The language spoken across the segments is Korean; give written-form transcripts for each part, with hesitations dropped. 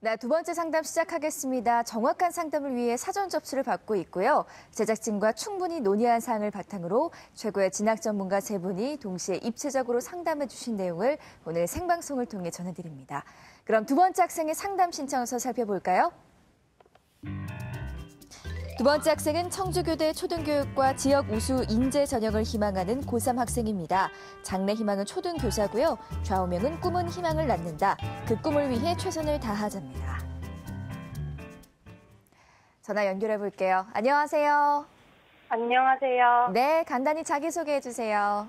네, 두 번째 상담 시작하겠습니다. 정확한 상담을 위해 사전 접수를 받고 있고요. 제작진과 충분히 논의한 사항을 바탕으로 최고의 진학 전문가 세 분이 동시에 입체적으로 상담해 주신 내용을 오늘 생방송을 통해 전해드립니다. 그럼 두 번째 학생의 상담 신청서 살펴볼까요? 두 번째 학생은 청주교대 초등교육과 지역 우수 인재 전형을 희망하는 고3 학생입니다. 장래 희망은 초등교사고요. 좌우명은 꿈은 희망을 낳는다. 그 꿈을 위해 최선을 다하자입니다. 전화 연결해 볼게요. 안녕하세요. 안녕하세요. 네, 간단히 자기소개해 주세요.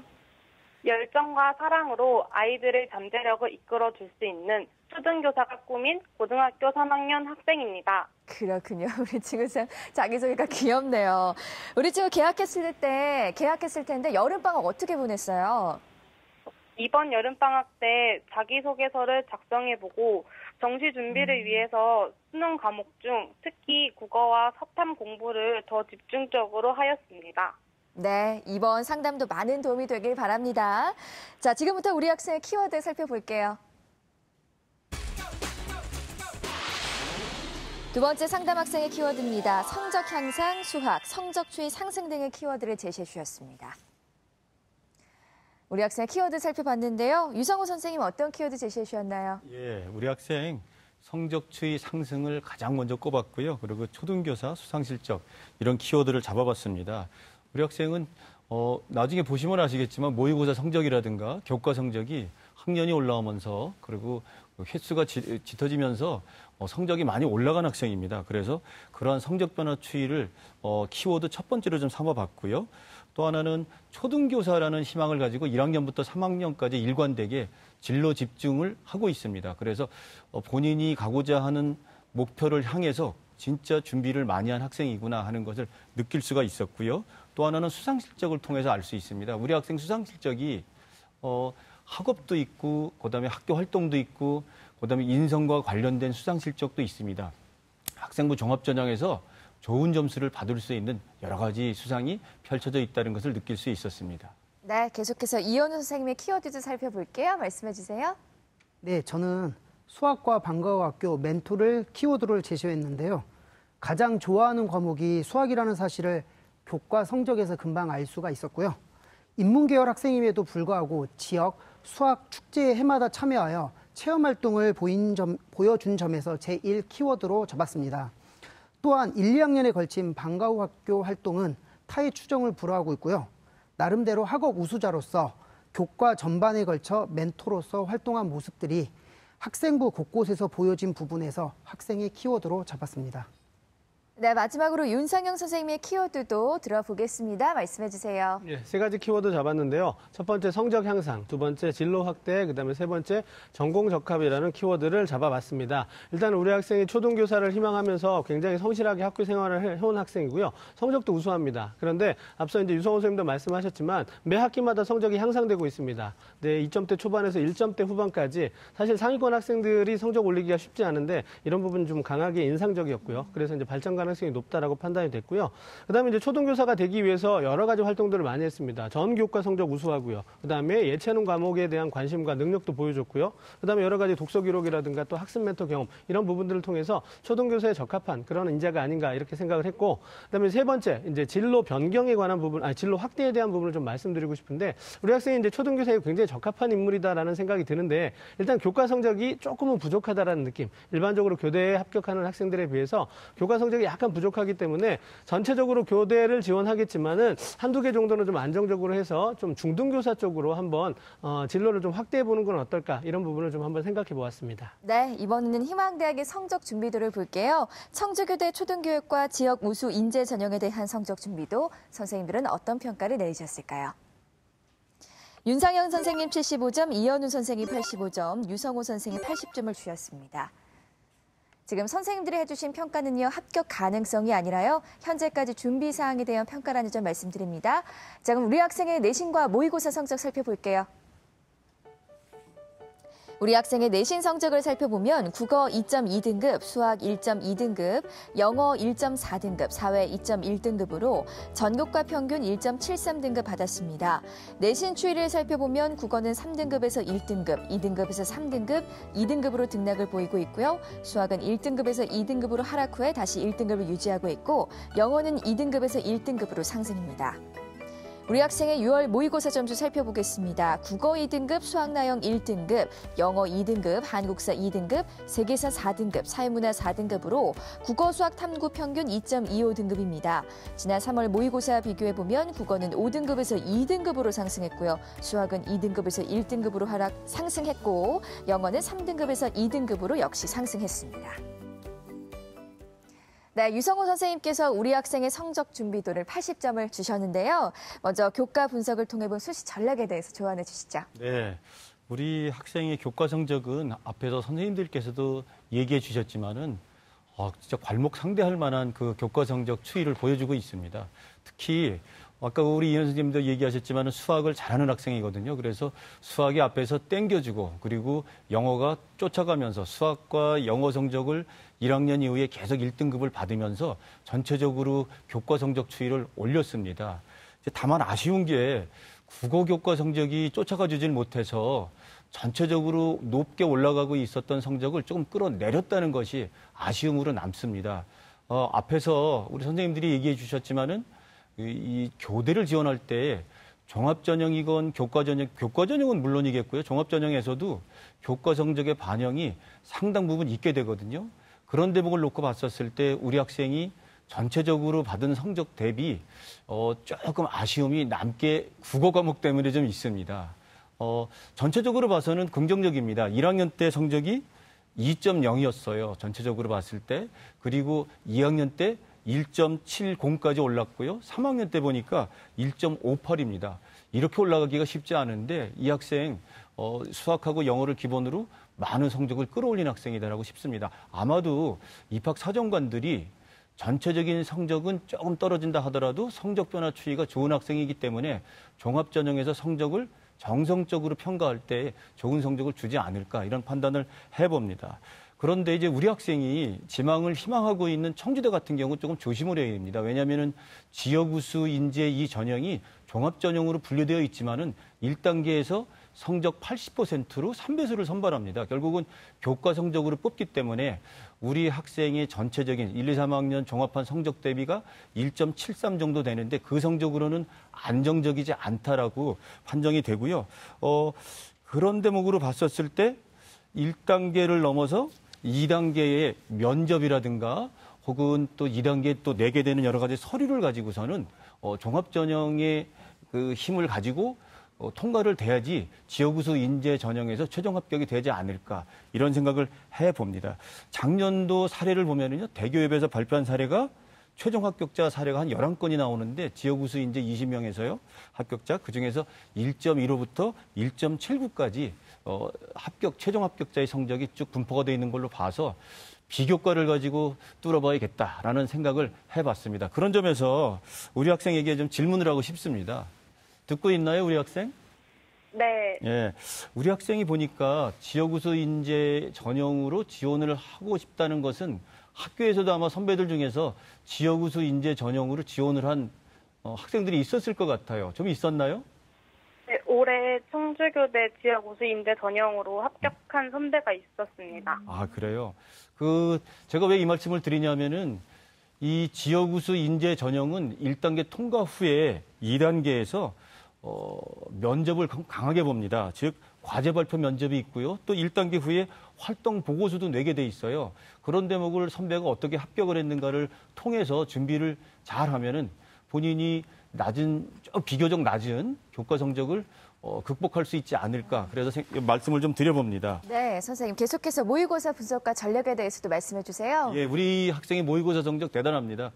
열정과 사랑으로 아이들의 잠재력을 이끌어줄 수 있는 초등교사가 꿈인 고등학교 3학년 학생입니다. 그렇군요. 우리 친구 참 자기소개가 귀엽네요. 우리 친구 개학했을 텐데 여름방학 어떻게 보냈어요? 이번 여름방학 때 자기소개서를 작성해보고 정시 준비를 위해서 수능 과목 중 특히 국어와 서탐 공부를 더 집중적으로 하였습니다. 네, 이번 상담도 많은 도움이 되길 바랍니다. 자, 지금부터 우리 학생의 키워드 살펴볼게요. 두 번째 상담 학생의 키워드입니다. 성적 향상, 수학, 성적 추이 상승 등의 키워드를 제시해 주셨습니다. 우리 학생의 키워드 살펴봤는데요. 유성호 선생님 어떤 키워드 제시해 주셨나요? 예, 우리 학생 성적 추이 상승을 가장 먼저 꼽았고요. 그리고 초등교사, 수상실적 이런 키워드를 잡아봤습니다. 우리 학생은 나중에 보시면 아시겠지만 모의고사 성적이라든가 교과 성적이 학년이 올라오면서 그리고 횟수가 짙어지면서 성적이 많이 올라간 학생입니다. 그래서 그러한 성적 변화 추이를 키워드 첫 번째로 좀 삼아봤고요. 또 하나는 초등교사라는 희망을 가지고 1학년부터 3학년까지 일관되게 진로 집중을 하고 있습니다. 그래서 본인이 가고자 하는 목표를 향해서 진짜 준비를 많이 한 학생이구나 하는 것을 느낄 수가 있었고요. 또 하나는 수상 실적을 통해서 알 수 있습니다. 우리 학생 수상 실적이 학업도 있고 그다음에 학교 활동도 있고 그다음에 인성과 관련된 수상 실적도 있습니다. 학생부 종합전형에서 좋은 점수를 받을 수 있는 여러 가지 수상이 펼쳐져 있다는 것을 느낄 수 있었습니다. 네, 계속해서 이현우 선생님의 키워드도 살펴볼게요. 말씀해 주세요. 네, 저는 수학과 방과후학교 멘토를 키워드로 제시했는데요. 가장 좋아하는 과목이 수학이라는 사실을 교과 성적에서 금방 알 수가 있었고요. 인문계열 학생임에도 불구하고 지역 수학 축제에 해마다 참여하여 체험활동을 보여준 점에서 제1 키워드로 잡았습니다. 또한 1, 2학년에 걸친 방과후학교 활동은 타의 추정을 불허하고 있고요. 나름대로 학업 우수자로서 교과 전반에 걸쳐 멘토로서 활동한 모습들이 학생부 곳곳에서 보여진 부분에서 학생의 키워드로 잡았습니다. 네, 마지막으로 윤상영 선생님의 키워드도 들어보겠습니다. 말씀해 주세요. 예, 세 가지 키워드 잡았는데요. 첫 번째 성적 향상, 두 번째 진로 확대, 그다음에 세 번째 전공 적합이라는 키워드를 잡아봤습니다. 일단 우리 학생이 초등교사를 희망하면서 굉장히 성실하게 학교 생활을 해온 학생이고요. 성적도 우수합니다. 그런데 앞서 이제 유성호 선생님도 말씀하셨지만 매 학기마다 성적이 향상되고 있습니다. 네, 2점대 초반에서 1점대 후반까지 사실 상위권 학생들이 성적 올리기가 쉽지 않은데 이런 부분 좀 강하게 인상적이었고요. 그래서 이제 발전 가능성이 높다라고 판단이 됐고요. 그다음에 이제 초등교사가 되기 위해서 여러 가지 활동들을 많이 했습니다. 전 교과 성적 우수하고요. 그다음에 예체능 과목에 대한 관심과 능력도 보여줬고요. 그다음에 여러 가지 독서 기록이라든가 또 학습 멘토 경험 이런 부분들을 통해서 초등교사에 적합한 그런 인재가 아닌가 이렇게 생각을 했고, 그다음에 세 번째 이제 진로 변경에 관한 부분, 진로 확대에 대한 부분을 좀 말씀드리고 싶은데 우리 학생이 이제 초등교사에 굉장히 적합한 인물이다라는 생각이 드는데 일단 교과 성적이 조금은 부족하다라는 느낌. 일반적으로 교대에 합격하는 학생들에 비해서 교과 성적이 약간 부족하기 때문에 전체적으로 교대를 지원하겠지만은 한두 개 정도는 좀 안정적으로 해서 좀 중등교사 쪽으로 한번 진로를 좀 확대해 보는 건 어떨까 이런 부분을 좀 한번 생각해 보았습니다. 네, 이번에는 희망대학의 성적 준비도를 볼게요. 청주교대 초등교육과 지역 우수 인재 전형에 대한 성적 준비도 선생님들은 어떤 평가를 내리셨을까요? 윤상영 선생님 75점, 이현우 선생님 85점, 유성호 선생님 80점을 주셨습니다. 지금 선생님들이 해주신 평가는요, 합격 가능성이 아니라요, 현재까지 준비 사항에 대한 평가라는 점 말씀드립니다. 자, 그럼 우리 학생의 내신과 모의고사 성적 살펴볼게요. 우리 학생의 내신 성적을 살펴보면 국어 2.2등급, 수학 1.2등급, 영어 1.4등급, 사회 2.1등급으로 전교과 평균 1.73등급 받았습니다. 내신 추이를 살펴보면 국어는 3등급에서 1등급, 2등급에서 3등급, 2등급으로 등락을 보이고 있고요. 수학은 1등급에서 2등급으로 하락 후에 다시 1등급을 유지하고 있고 영어는 2등급에서 1등급으로 상승입니다. 우리 학생의 6월 모의고사 점수 살펴보겠습니다. 국어 2등급, 수학나영 1등급, 영어 2등급, 한국사 2등급, 세계사 4등급, 사회문화 4등급으로 국어 수학 탐구 평균 2.25등급입니다. 지난 3월 모의고사 비교해보면 국어는 5등급에서 2등급으로 상승했고요. 수학은 2등급에서 1등급으로 하락 상승했고 영어는 3등급에서 2등급으로 역시 상승했습니다. 네, 유성호 선생님께서 우리 학생의 성적 준비도를 80점을 주셨는데요. 먼저 교과 분석을 통해 본 수시 전략에 대해서 조언해 주시죠. 네, 우리 학생의 교과 성적은 앞에서 선생님들께서도 얘기해 주셨지만은 진짜 괄목상대할 만한 그 교과 성적 추이를 보여주고 있습니다. 특히 아까 우리 이현 선생님도 얘기하셨지만 수학을 잘하는 학생이거든요. 그래서 수학이 앞에서 땡겨주고 그리고 영어가 쫓아가면서 수학과 영어 성적을 1학년 이후에 계속 1등급을 받으면서 전체적으로 교과 성적 추이를 올렸습니다. 다만 아쉬운 게 국어 교과 성적이 쫓아가 주질 못해서 전체적으로 높게 올라가고 있었던 성적을 조금 끌어내렸다는 것이 아쉬움으로 남습니다. 앞에서 우리 선생님들이 얘기해 주셨지만은 이 교대를 지원할 때 종합전형이건 교과전형은 물론이겠고요. 종합전형에서도 교과 성적의 반영이 상당 부분 있게 되거든요. 그런 대목을 놓고 봤었을 때 우리 학생이 전체적으로 받은 성적 대비 조금 아쉬움이 남게 국어 과목 때문에 좀 있습니다. 전체적으로 봐서는 긍정적입니다. 1학년 때 성적이 2.0이었어요. 전체적으로 봤을 때. 그리고 2학년 때 1.70까지 올랐고요. 3학년 때 보니까 1.58입니다. 이렇게 올라가기가 쉽지 않은데 이 학생 수학하고 영어를 기본으로 많은 성적을 끌어올린 학생이다라고 싶습니다. 아마도 입학사정관들이 전체적인 성적은 조금 떨어진다 하더라도 성적 변화 추이가 좋은 학생이기 때문에 종합전형에서 성적을 정성적으로 평가할 때 좋은 성적을 주지 않을까 이런 판단을 해봅니다. 그런데 이제 우리 학생이 지망을 희망하고 있는 청주대 같은 경우 조금 조심을 해야 됩니다. 왜냐하면은 지역우수 인재 이 전형이 종합전형으로 분류되어 있지만은 1단계에서 성적 80%로 3배수를 선발합니다. 결국은 교과 성적으로 뽑기 때문에 우리 학생의 전체적인 1, 2, 3학년 종합한 성적 대비가 1.73 정도 되는데 그 성적으로는 안정적이지 않다라고 판정이 되고요. 그런 대목으로 봤었을 때 1단계를 넘어서 2단계의 면접이라든가 혹은 또 2단계에 또 내게 되는 여러 가지 서류를 가지고서는 종합전형의 그 힘을 가지고 통과를 돼야지 지역우수 인재 전형에서 최종 합격이 되지 않을까 이런 생각을 해봅니다. 작년도 사례를 보면은요, 대교협에서 발표한 사례가 최종 합격자 사례가 한 11건이 나오는데 지역우수 인재 20명에서요, 합격자 그중에서 1.15부터 1.79까지 최종 합격자의 성적이 쭉 분포가 되어 있는 걸로 봐서 비교과를 가지고 뚫어봐야겠다라는 생각을 해봤습니다. 그런 점에서 우리 학생에게 좀 질문을 하고 싶습니다. 듣고 있나요, 우리 학생? 네. 예. 우리 학생이 보니까 지역우수 인재 전형으로 지원을 하고 싶다는 것은 학교에서도 아마 선배들 중에서 지역우수 인재 전형으로 지원을 한 학생들이 있었을 것 같아요. 좀 있었나요? 네, 올해 청주교대 지역우수 인재 전형으로 합격한 선배가 있었습니다. 아, 그래요? 제가 왜 이 말씀을 드리냐면은 이 지역우수 인재 전형은 1단계 통과 후에 2단계에서 면접을 강하게 봅니다. 즉 과제 발표 면접이 있고요. 또 1단계 후에 활동 보고서도 내게 돼 있어요. 그런 대목을 선배가 어떻게 합격을 했는가를 통해서 준비를 잘하면은 본인이 비교적 낮은 교과 성적을 극복할 수 있지 않을까. 그래서 말씀을 좀 드려봅니다. 네, 선생님 계속해서 모의고사 분석과 전략에 대해서도 말씀해 주세요. 예, 우리 학생의 모의고사 성적 대단합니다.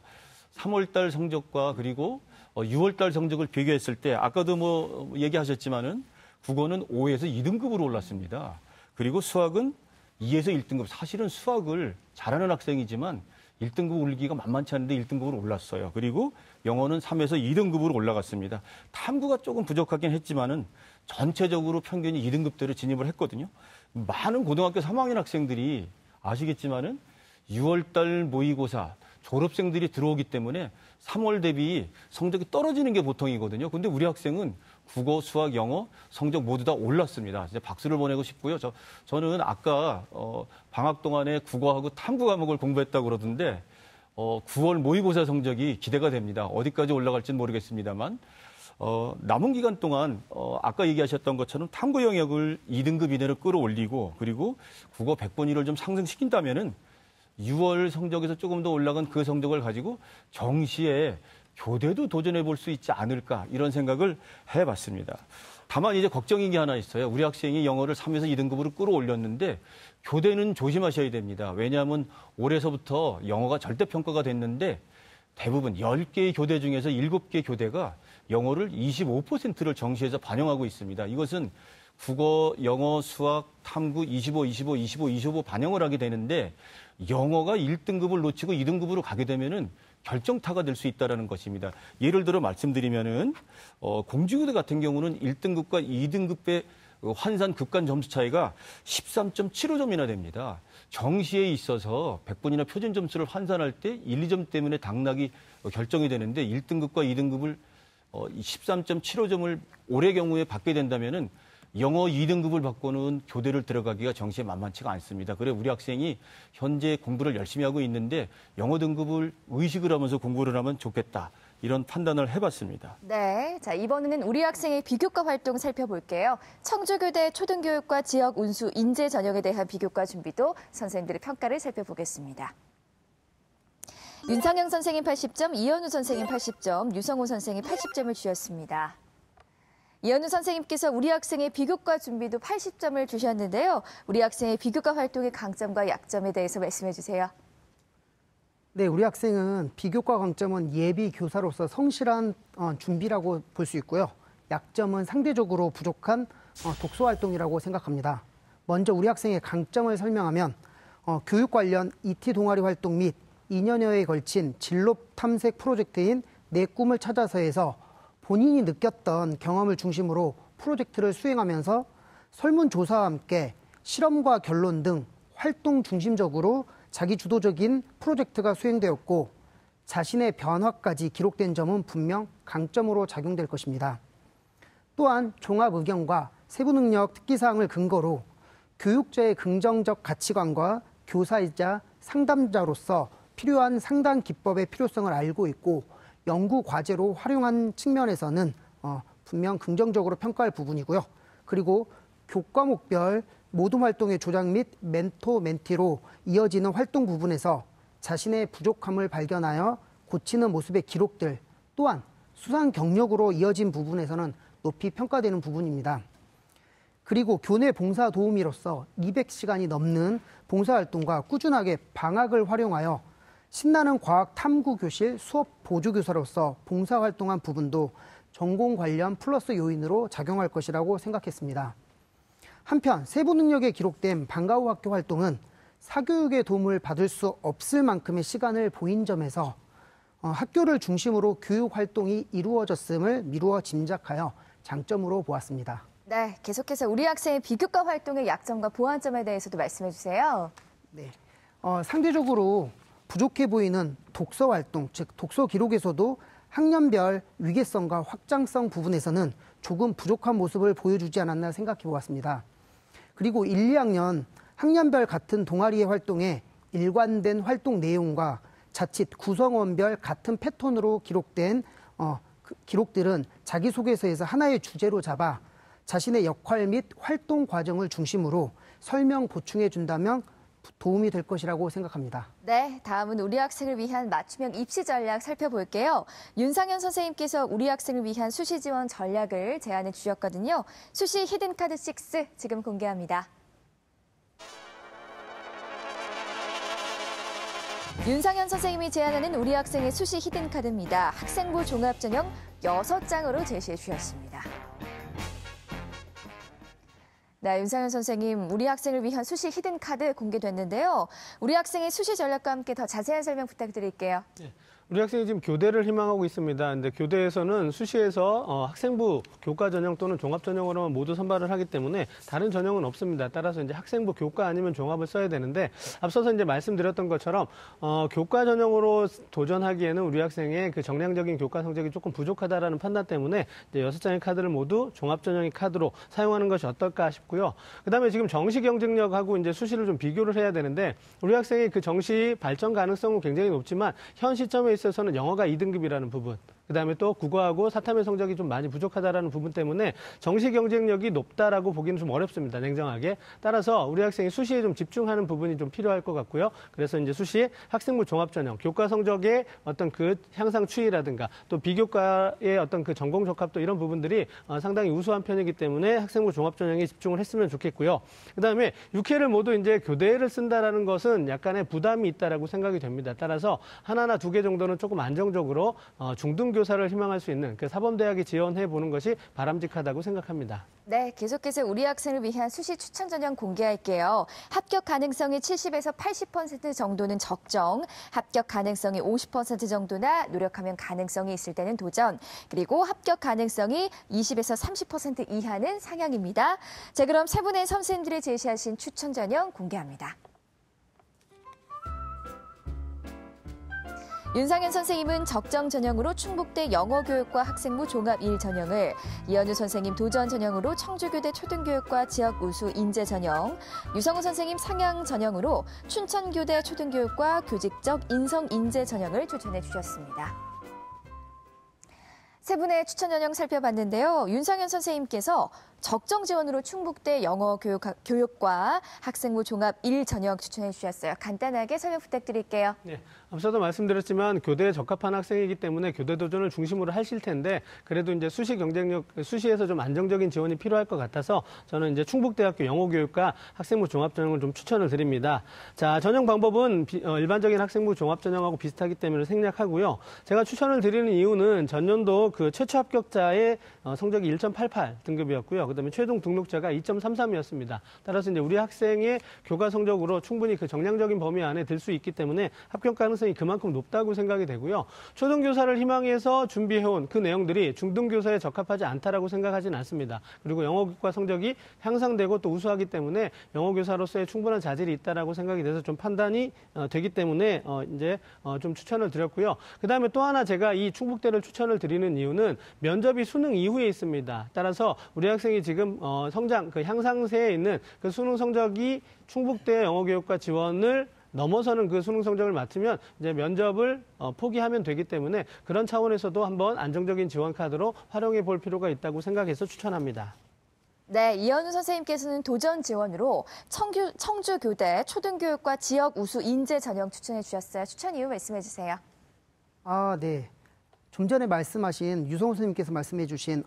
3월달 성적과 그리고 6월달 성적을 비교했을 때 아까도 얘기하셨지만은 국어는 5에서 2등급으로 올랐습니다. 그리고 수학은 2에서 1등급. 사실은 수학을 잘하는 학생이지만 1등급 올리기가 만만치 않은데 1등급으로 올랐어요. 그리고 영어는 3에서 2등급으로 올라갔습니다. 탐구가 조금 부족하긴 했지만은 전체적으로 평균이 2등급대로 진입을 했거든요. 많은 고등학교 3학년 학생들이 아시겠지만은 6월달 모의고사 졸업생들이 들어오기 때문에 3월 대비 성적이 떨어지는 게 보통이거든요. 근데 우리 학생은 국어, 수학, 영어 성적 모두 다 올랐습니다. 진짜 박수를 보내고 싶고요. 저는 아까 방학 동안에 국어하고 탐구 과목을 공부했다고 그러던데 9월 모의고사 성적이 기대가 됩니다. 어디까지 올라갈지는 모르겠습니다만 남은 기간 동안 아까 얘기하셨던 것처럼 탐구 영역을 2등급 이내로 끌어올리고 그리고 국어 100분위를 좀 상승시킨다면은 6월 성적에서 조금 더 올라간 그 성적을 가지고 정시에 교대도 도전해 볼 수 있지 않을까 이런 생각을 해봤습니다. 다만 이제 걱정인 게 하나 있어요. 우리 학생이 영어를 3에서 2등급으로 끌어올렸는데 교대는 조심하셔야 됩니다. 왜냐하면 올해서부터 영어가 절대평가가 됐는데 대부분 10개의 교대 중에서 7개 교대가 영어를 25%를 정시에서 반영하고 있습니다. 이것은 국어, 영어, 수학, 탐구 25 반영을 하게 되는데 영어가 1등급을 놓치고 2등급으로 가게 되면은 결정타가 될 수 있다는 것입니다. 예를 들어 말씀드리면은 공주교대 같은 경우는 1등급과 2등급의 환산 급간 점수 차이가 13.75점이나 됩니다. 정시에 있어서 100분이나 표준 점수를 환산할 때 1, 2점 때문에 당락이 결정이 되는데 1등급과 2등급을 13.75점을 올해 경우에 받게 된다면은 영어 2등급을 받고는 교대를 들어가기가 정시에 만만치가 않습니다. 그래 우리 학생이 현재 공부를 열심히 하고 있는데 영어 등급을 의식을 하면서 공부를 하면 좋겠다. 이런 판단을 해봤습니다. 네, 자 이번에는 우리 학생의 비교과 활동 살펴볼게요. 청주교대 초등교육과 지역 운수 인재 전형에 대한 비교과 준비도 선생님들의 평가를 살펴보겠습니다. 윤상영 선생님 80점, 이현우 선생님 80점, 유성호 선생님 80점을 주셨습니다. 이현우 선생님께서 우리 학생의 비교과 준비도 80점을 주셨는데요. 우리 학생의 비교과 활동의 강점과 약점에 대해서 말씀해 주세요. 네, 우리 학생은 비교과 강점은 예비 교사로서 성실한 준비라고 볼 수 있고요. 약점은 상대적으로 부족한 독서 활동이라고 생각합니다. 먼저 우리 학생의 강점을 설명하면 교육 관련 ET 동아리 활동 및 2년여에 걸친 진로 탐색 프로젝트인 내 꿈을 찾아서에서 본인이 느꼈던 경험을 중심으로 프로젝트를 수행하면서 설문조사와 함께 실험과 결론 등 활동 중심적으로 자기 주도적인 프로젝트가 수행되었고 자신의 변화까지 기록된 점은 분명 강점으로 작용될 것입니다. 또한 종합의견과 세부능력 특기사항을 근거로 교육자의 긍정적 가치관과 교사이자 상담자로서 필요한 상담 기법의 필요성을 알고 있고 연구 과제로 활용한 측면에서는 분명 긍정적으로 평가할 부분이고요. 그리고 교과목별 모둠 활동의 조작 및 멘토 멘티로 이어지는 활동 부분에서 자신의 부족함을 발견하여 고치는 모습의 기록들 또한 수상 경력으로 이어진 부분에서는 높이 평가되는 부분입니다. 그리고 교내 봉사 도우미로서 200시간이 넘는 봉사활동과 꾸준하게 방학을 활용하여 신나는 과학 탐구 교실 수업 보조교사로서 봉사활동한 부분도 전공 관련 플러스 요인으로 작용할 것이라고 생각했습니다. 한편 세부 능력에 기록된 방과 후 학교 활동은 사교육의 도움을 받을 수 없을 만큼의 시간을 보인 점에서 학교를 중심으로 교육 활동이 이루어졌음을 미루어 짐작하여 장점으로 보았습니다. 네, 계속해서 우리 학생의 비교과 활동의 약점과 보완점에 대해서도 말씀해 주세요. 네, 상대적으로 부족해 보이는 독서 활동, 즉 독서 기록에서도 학년별 위계성과 확장성 부분에서는 조금 부족한 모습을 보여주지 않았나 생각해 보았습니다. 그리고 1, 2학년 학년별 같은 동아리의 활동에 일관된 활동 내용과 자칫 구성원별 같은 패턴으로 기록된 기록들은 자기소개서에서 하나의 주제로 잡아 자신의 역할 및 활동 과정을 중심으로 설명 보충해 준다면 도움이 될 것이라고 생각합니다. 네, 다음은 우리 학생을 위한 맞춤형 입시 전략 살펴볼게요. 윤상현 선생님께서 우리 학생을 위한 수시 지원 전략을 제안해 주셨거든요. 수시 히든카드 6 지금 공개합니다. 윤상현 선생님이 제안하는 우리 학생의 수시 히든카드입니다. 학생부 종합전형 6장으로 제시해 주셨습니다. 네, 윤상현 선생님, 우리 학생을 위한 수시 히든카드 공개됐는데요. 우리 학생의 수시 전략과 함께 더 자세한 설명 부탁드릴게요. 네, 우리 학생이 지금 교대를 희망하고 있습니다. 근데 교대에서는 수시에서 학생부 교과 전형 또는 종합 전형으로만 모두 선발을 하기 때문에 다른 전형은 없습니다. 따라서 이제 학생부 교과 아니면 종합을 써야 되는데 앞서서 이제 말씀드렸던 것처럼 교과 전형으로 도전하기에는 우리 학생의 그 정량적인 교과 성적이 조금 부족하다라는 판단 때문에 이제 6장의 카드를 모두 종합 전형의 카드로 사용하는 것이 어떨까 싶고요. 그다음에 지금 정시 경쟁력하고 이제 수시를 좀 비교를 해야 되는데 우리 학생의 그 정시 발전 가능성은 굉장히 높지만 현 시점에 있어서는 영어가 2등급이라는 부분, 그다음에 또 국어하고 사탐의 성적이 좀 많이 부족하다라는 부분 때문에 정시 경쟁력이 높다라고 보기는 좀 어렵습니다. 냉정하게. 따라서 우리 학생이 수시에 좀 집중하는 부분이 좀 필요할 것 같고요. 그래서 이제 수시에 학생부 종합 전형, 교과 성적의 어떤 그 향상 추이라든가 또 비교과의 어떤 그 전공 적합도 이런 부분들이 상당히 우수한 편이기 때문에 학생부 종합 전형에 집중을 했으면 좋겠고요. 그다음에 6회를 모두 이제 교대를 쓴다라는 것은 약간의 부담이 있다라고 생각이 됩니다. 따라서 하나나 2개 정도는 조금 안정적으로 중등 교사를 희망할 수 있는 그 사범대학에 지원해 보는 것이 바람직하다고 생각합니다. 네, 계속해서 우리 학생을 위한 수시 추천 전형 공개할게요. 합격 가능성이 70에서 80% 정도는 적정, 합격 가능성이 50% 정도나 노력하면 가능성이 있을 때는 도전, 그리고 합격 가능성이 20에서 30% 이하는 상향입니다. 자, 그럼 세 분의 선생님들이 제시하신 추천 전형 공개합니다. 윤상현 선생님은 적정 전형으로 충북대 영어교육과 학생부 종합 1 전형을, 이현우 선생님 도전 전형으로 청주교대 초등교육과 지역 우수 인재 전형, 유성우 선생님 상향 전형으로 춘천교대 초등교육과 교직적 인성 인재 전형을 추천해 주셨습니다. 세 분의 추천 전형 살펴봤는데요. 윤상현 선생님께서 적정 지원으로 충북대 영어교육과 학생부 종합 1 전형 추천해 주셨어요. 간단하게 설명 부탁드릴게요. 네, 앞서도 말씀드렸지만 교대에 적합한 학생이기 때문에 교대 도전을 중심으로 하실 텐데 그래도 이제 수시 경쟁력, 수시에서 좀 안정적인 지원이 필요할 것 같아서 저는 이제 충북대학교 영어교육과 학생부 종합 전형을 좀 추천을 드립니다. 자, 전형 방법은 일반적인 학생부 종합 전형하고 비슷하기 때문에 생략하고요. 제가 추천을 드리는 이유는 전년도 그 최초 합격자의 성적이 1.88 등급이었고요. 그다음에 최종 등록자가 2.33이었습니다. 따라서 이제 우리 학생의 교과 성적으로 충분히 그 정량적인 범위 안에 들 수 있기 때문에 합격 가능성이 그만큼 높다고 생각이 되고요. 초등교사를 희망해서 준비해온 그 내용들이 중등교사에 적합하지 않다라고 생각하지는 않습니다. 그리고 영어교과 성적이 향상되고 또 우수하기 때문에 영어교사로서의 충분한 자질이 있다라고 생각이 돼서 좀 판단이 되기 때문에 이제 좀 추천을 드렸고요. 그다음에 또 하나 제가 이 충북대를 추천을 드리는 이유는 면접이 수능 이후에 있습니다. 따라서 우리 학생이 지금 성장, 그 향상세에 있는 그 수능 성적이 충북대 영어교육과 지원을 넘어서는 그 수능 성적을 맡으면 이제 면접을 포기하면 되기 때문에 그런 차원에서도 한번 안정적인 지원 카드로 활용해 볼 필요가 있다고 생각해서 추천합니다. 네, 이현우 선생님께서는 도전 지원으로 청주교대 초등교육과 지역 우수 인재 전형 추천해 주셨어요. 추천 이유 말씀해 주세요. 네. 좀 전에 말씀하신 유성우 선생님께서 말씀해 주신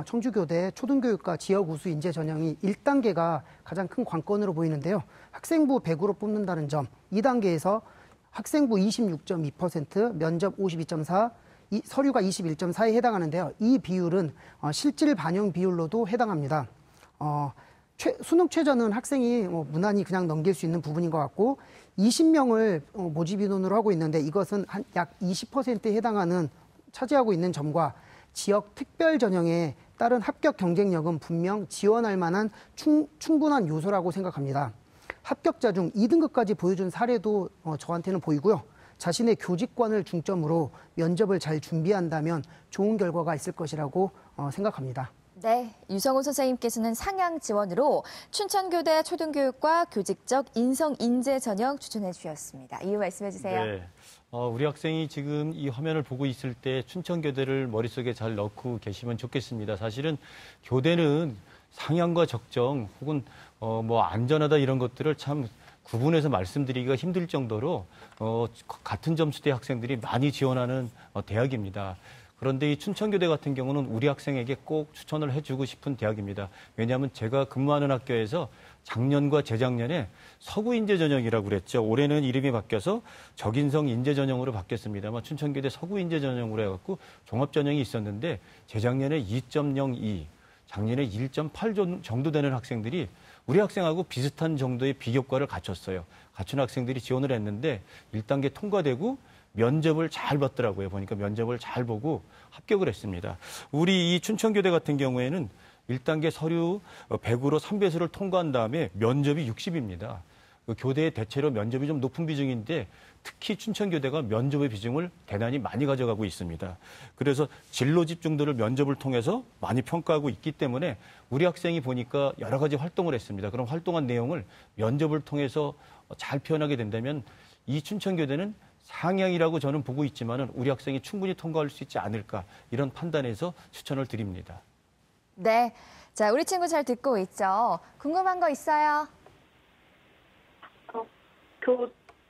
청주교대 초등교육과 지역 우수 인재 전형이 1단계가 가장 큰 관건으로 보이는데요. 학생부 100으로 뽑는다는 점, 2단계에서 학생부 26.2%, 면접 52.4, 서류가 21.4에 해당하는데요. 이 비율은 실질 반영 비율로도 해당합니다. 수능 최저는 학생이 무난히 그냥 넘길 수 있는 부분인 것 같고 20명을 모집 인원으로 하고 있는데 이것은 한 약 20%에 해당하는 차지하고 있는 점과 지역 특별 전형에 따른 합격 경쟁력은 분명 지원할 만한 충분한 요소라고 생각합니다. 합격자 중 2등급까지 보여준 사례도 저한테는 보이고요. 자신의 교직관을 중점으로 면접을 잘 준비한다면 좋은 결과가 있을 것이라고 생각합니다. 네, 유성우 선생님께서는 상향 지원으로 춘천교대 초등교육과 교직적 인성 인재 전형 추천해 주셨습니다. 이유 말씀해 주세요. 네, 우리 학생이 지금 이 화면을 보고 있을 때 춘천교대를 머릿속에 잘 넣고 계시면 좋겠습니다. 사실은 교대는 상향과 적정 혹은 안전하다 이런 것들을 참 구분해서 말씀드리기가 힘들 정도로 같은 점수대 학생들이 많이 지원하는 대학입니다. 그런데 이 춘천교대 같은 경우는 우리 학생에게 꼭 추천을 해주고 싶은 대학입니다. 왜냐하면 제가 근무하는 학교에서 작년과 재작년에 서구인재전형이라고 그랬죠. 올해는 이름이 바뀌어서 적인성 인재전형으로 바뀌었습니다만 춘천교대 서구인재전형으로 해갖고 종합전형이 있었는데 재작년에 2.02, 작년에 1.8 정도 되는 학생들이 우리 학생하고 비슷한 정도의 비교과를 갖췄어요. 갖춘 학생들이 지원을 했는데 1단계 통과되고 면접을 잘 봤더라고요. 보니까 면접을 잘 보고 합격을 했습니다. 우리 이 춘천교대 같은 경우에는 1단계 서류 100으로 3배수를 통과한 다음에 면접이 60입니다. 교대의 대체로 면접이 좀 높은 비중인데 특히 춘천교대가 면접의 비중을 대단히 많이 가져가고 있습니다. 그래서 진로 집중도를 면접을 통해서 많이 평가하고 있기 때문에 우리 학생이 보니까 여러 가지 활동을 했습니다. 그럼 활동한 내용을 면접을 통해서 잘 표현하게 된다면 이 춘천교대는 상향이라고 저는 보고 있지만은 우리 학생이 충분히 통과할 수 있지 않을까 이런 판단에서 추천을 드립니다. 네. 자, 우리 친구 잘 듣고 있죠? 궁금한 거 있어요?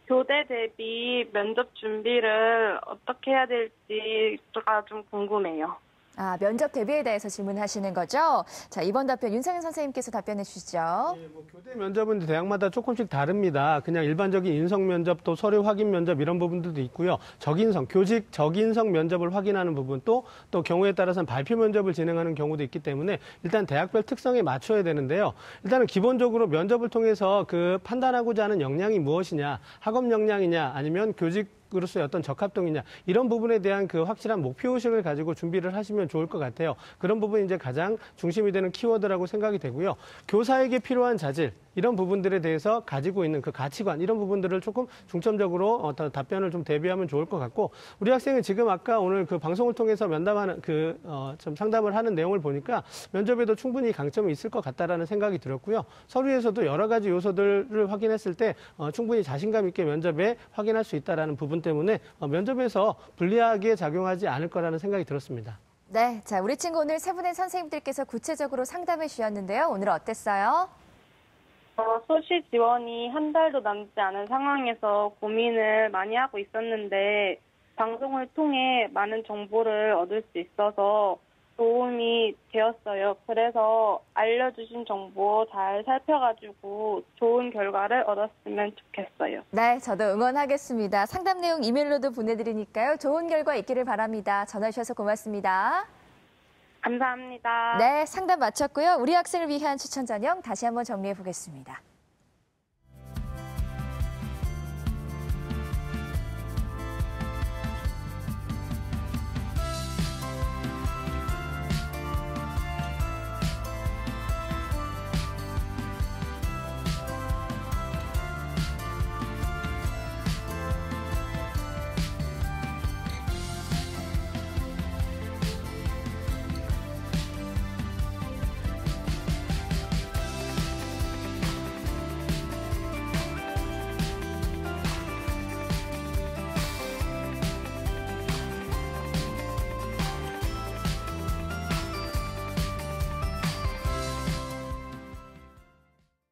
교대 대비 면접 준비를 어떻게 해야 될지가 좀 궁금해요. 아, 면접 대비에 대해서 질문하시는 거죠? 자, 이번 답변 윤상현 선생님께서 답변해 주시죠. 예, 교대 면접은 대학마다 조금씩 다릅니다. 그냥 일반적인 인성 면접, 또 서류 확인 면접 이런 부분들도 있고요. 적인성, 교직 적인성 면접을 확인하는 부분 또 경우에 따라서는 발표 면접을 진행하는 경우도 있기 때문에 일단 대학별 특성에 맞춰야 되는데요. 일단은 기본적으로 면접을 통해서 그 판단하고자 하는 역량이 무엇이냐, 학업 역량이냐, 아니면 교직으로서의 어떤 적합도이냐 이런 부분에 대한 그 확실한 목표의식을 가지고 준비를 하시면 좋을 것 같아요. 그런 부분이 이제 가장 중심이 되는 키워드라고 생각이 되고요. 교사에게 필요한 자질 이런 부분들에 대해서 가지고 있는 그 가치관 이런 부분들을 조금 중점적으로 어떤 답변을 좀 대비하면 좋을 것 같고 우리 학생은 지금 아까 오늘 그 방송을 통해서 면담하는 좀 상담을 하는 내용을 보니까 면접에도 충분히 강점이 있을 것 같다라는 생각이 들었고요. 서류에서도 여러 가지 요소들을 확인했을 때 충분히 자신감 있게 면접에 확인할 수 있다라는 부분 때문에 면접에서 불리하게 작용하지 않을 거라는 생각이 들었습니다. 네. 자, 우리 친구 오늘 세 분의 선생님들께서 구체적으로 상담해 주셨는데요. 오늘 어땠어요? 수시 지원이 한 달도 남지 않은 상황에서 고민을 많이 하고 있었는데 방송을 통해 많은 정보를 얻을 수 있어서 도움이 되었어요. 그래서 알려주신 정보 잘 살펴가지고 좋은 결과를 얻었으면 좋겠어요. 네, 저도 응원하겠습니다. 상담 내용 이메일로도 보내드리니까요. 좋은 결과 있기를 바랍니다. 전화 주셔서 고맙습니다. 감사합니다. 네, 상담 마쳤고요. 우리 학생을 위한 추천 전형 다시 한번 정리해 보겠습니다.